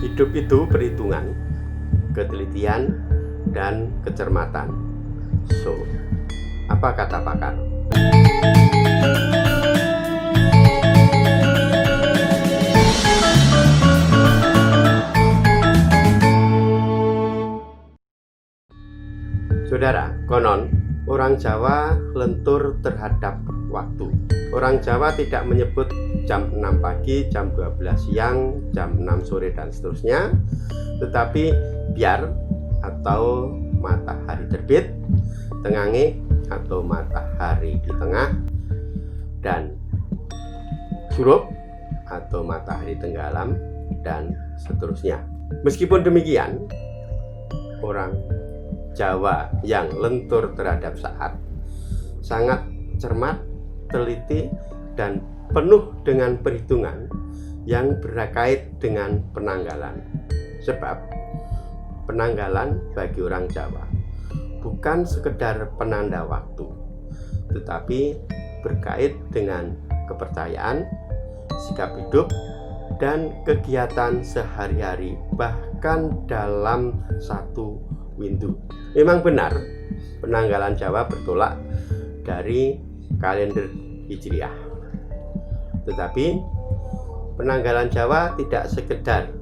Hidup itu perhitungan, ketelitian, dan kecermatan. So, apa kata pakar? Saudara, konon orang Jawa lentur terhadap waktu. Orang Jawa tidak menyebut jam 6 pagi, jam 12 siang, jam 6 sore, dan seterusnya, tetapi biar atau matahari terbit, tengange atau matahari di tengah, dan surup atau matahari tenggelam, dan seterusnya. Meskipun demikian, orang Jawa yang lentur terhadap saat sangat cermat, teliti, dan penuh dengan perhitungan yang berkait dengan penanggalan. Sebab penanggalan bagi orang Jawa bukan sekedar penanda waktu, tetapi berkait dengan kepercayaan, sikap hidup, dan kegiatan sehari-hari, bahkan dalam satu windu. Memang benar, penanggalan Jawa bertolak dari kalender Hijriah. Tetapi penanggalan Jawa tidak sekedar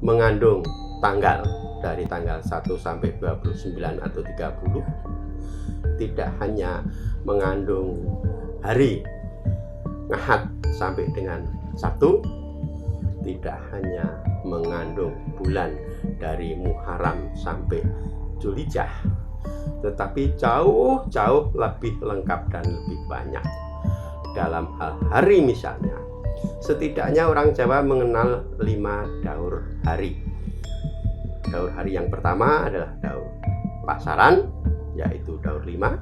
mengandung tanggal dari tanggal 1 sampai 29 atau 30, tidak hanya mengandung hari Ahad sampai dengan Sabtu, tidak hanya mengandung bulan dari Muharram sampai Dzulhijjah, tetapi jauh lebih lengkap dan lebih banyak. Dalam hal hari misalnya, setidaknya orang Jawa mengenal 5 daur hari. Daur hari yang pertama adalah daur pasaran, yaitu daur 5.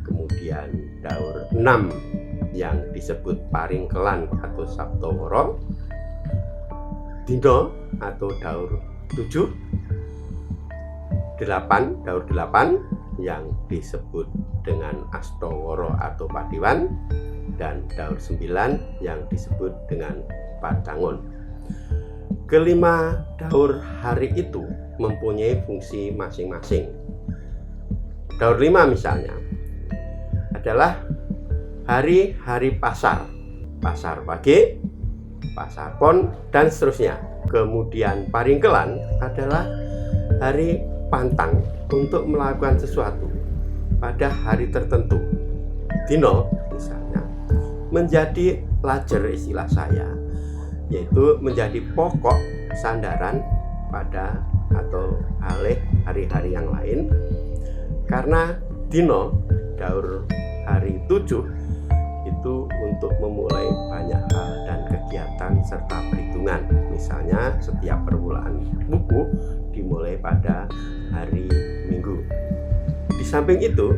Kemudian daur 6 yang disebut paringkelan atau Sabtoworo, Dino atau daur 7, 8 daur 8 yang disebut dengan Astoworo atau Padiwan, dan daur 9 yang disebut dengan Padangon. Kelima daur hari itu mempunyai fungsi masing-masing. Daur 5 misalnya adalah hari-hari pasar, pasar pagi, pasar pon, dan seterusnya. Kemudian paringkelan adalah hari pantang untuk melakukan sesuatu pada hari tertentu. Dino misalnya menjadi lajer istilah saya, yaitu menjadi pokok sandaran pada atau alih hari-hari yang lain, karena dino daur hari 7 itu untuk memulai banyak hal dan kegiatan serta perhitungan. Misalnya setiap permulaan buku dimulai pada hari Minggu. Di samping itu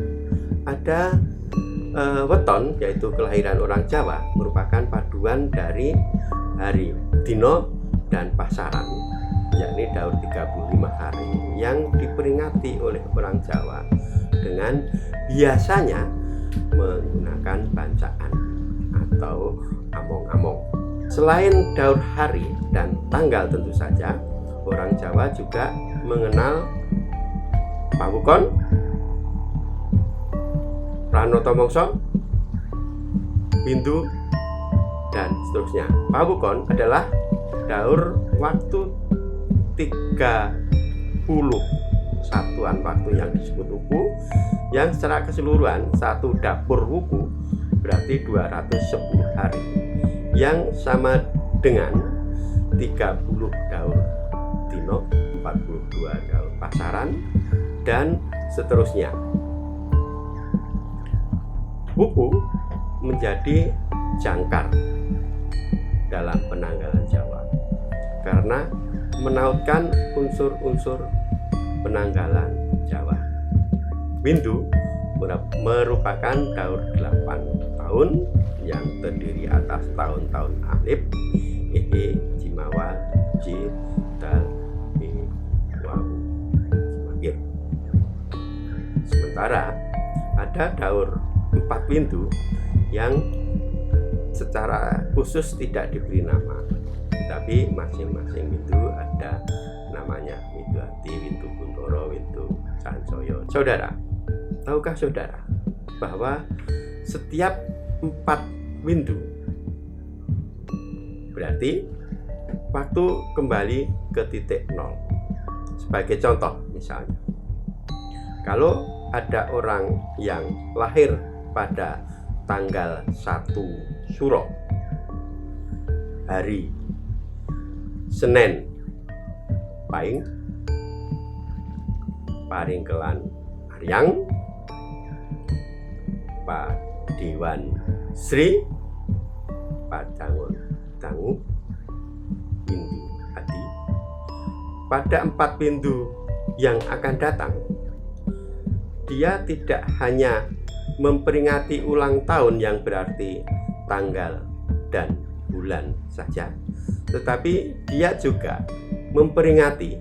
ada weton, yaitu kelahiran orang Jawa, merupakan paduan dari hari dino dan pasaran, yakni daur 35 hari yang diperingati oleh orang Jawa dengan biasanya menggunakan bancaan atau among-among. Selain daur hari dan tanggal, tentu saja orang Jawa juga mengenal pawukon, pranoto mangsa, windu, dan seterusnya. Pawukon adalah daur waktu 30 satuan waktu yang disebut wuku, yang secara keseluruhan satu dapur wuku berarti 210 hari, yang sama dengan 30 daur dino, 42 daur pasaran, dan seterusnya. Wuku menjadi jangkar dalam penanggalan Jawa karena menautkan unsur-unsur penanggalan Jawa. Windu merupakan daur 8 tahun yang terdiri atas tahun-tahun alif, jimawa, ji, dal, mi, wawu, jimakir. Sementara ada daur 4 windu yang secara khusus tidak diberi nama, tapi masing-masing windu ada namanya. Windu Ati, Windu Kuntoro, Windu Sansaya. Saudara, tahukah saudara bahwa setiap 4 windu berarti waktu kembali ke titik nol? Sebagai contoh misalnya, kalau ada orang yang lahir pada tanggal 1 Suro, hari Senin paring kelan Aryang, Padewan Sri, Padangun Dangu, Windu Adi. Pada 4 windu yang akan datang, dia tidak hanya memperingati ulang tahun yang berarti tanggal dan bulan saja, tetapi dia juga memperingati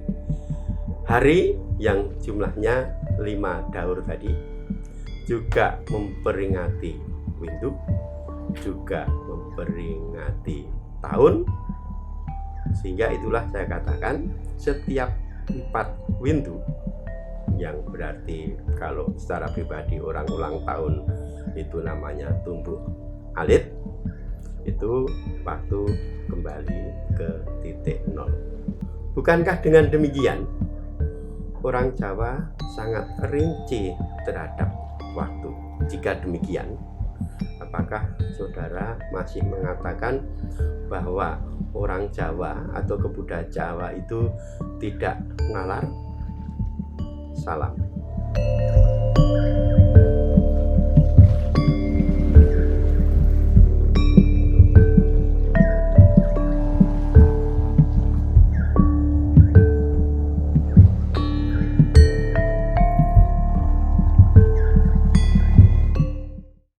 hari yang jumlahnya 5 daur tadi, juga memperingati windu, juga memperingati tahun. Sehingga itulah saya katakan setiap 4 windu, yang berarti kalau secara pribadi orang ulang tahun itu namanya tumbuk alit, itu waktu kembali ke titik nol. Bukankah dengan demikian orang Jawa sangat rinci terhadap waktu? Jika demikian, apakah saudara masih mengatakan bahwa orang Jawa atau kebudayaan Jawa itu tidak nalar? Salam.